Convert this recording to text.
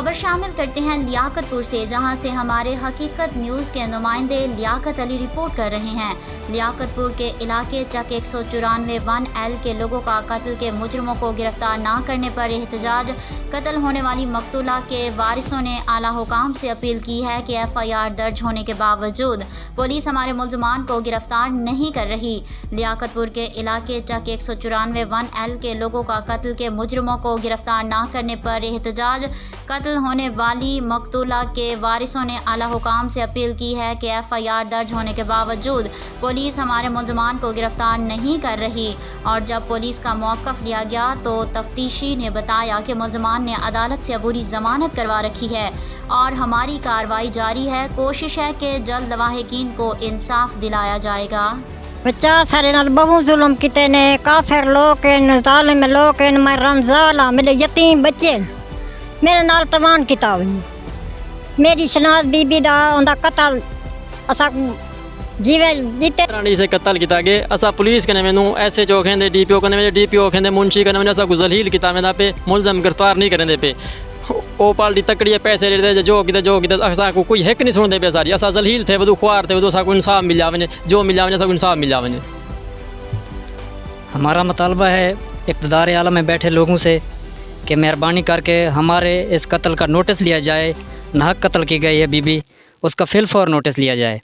खबर शामिल करते हैं लियाकतपुर से, जहां से हमारे हकीकत न्यूज़ के नुमाइंदे लियाकत अली रिपोर्ट कर रहे हैं। लियाकतपुर के इलाके चक 194 1L के लोगों का कत्ल के मुजरिमों को गिरफ्तार न करने पर एहतजाज। कत्ल होने वाली मकतूला के वारिसों ने आला हुकाम से अपील की है कि FIR दर्ज होने के बावजूद पुलिस हमारे मुलजमान को गिरफ्तार नहीं कर रही। लियाकतपुर के इलाके चक 194 1L के लोगों का कत्ल के मुजरिमों को गिरफ्तार न करने पर एहतजाज। कत्ल होने वाली मकतूला के वारिसों ने आला हुकाम से अपील की है कि FIR दर्ज होने के बावजूद पुलिस हमारे मुलजमान को गिरफ्तार नहीं कर रही। और जब पुलिस का मौक़िफ़ लिया गया तो तफ्तीशी ने बताया कि मुलजमान ने अदालत से अबूरी ज़मानत करवा रखी है और हमारी कार्रवाई जारी है। कोशिश है कि जल्द लवाहिकीन को इंसाफ दिलाया जाएगा। 50 साल नाल बहु जुल्म किते ने, काफिर लोग इन, ज़ालिम लोग इन, मैं रमज़ान मेरे यतीम बच्चे मेरे नाल तवान किताब मेरी शनाज बीबी दा उनका कत्ल असा जीवे जीते रानी से कत्ल किया गया। असा पुलिस कने मैनू ऐसे चो खेंदे DPO कने मैंने DPO खेंदे मुंशी कने मैंने असा को जलील किया मैंने पे मुलजम गिरफ्तार नहीं करेंदे पे। ओ पार्टी तकड़ी पैसे दे जो किते असा को कोई हिक नहीं सुनदे पे। सारी असा जलील थे वदू ख्वार थे वदू असा को इंसाफ मिल जावे, जो मिल जावे असा को इंसाफ मिल जावे। हमारा मुतालबा है इक़्तिदार आला में बैठे लोगों से कि मेहरबानी करके हमारे इस कत्ल का नोटिस लिया जाए। नाहक कत्ल की गई है बीबी, उसका फिल फौर नोटिस लिया जाए।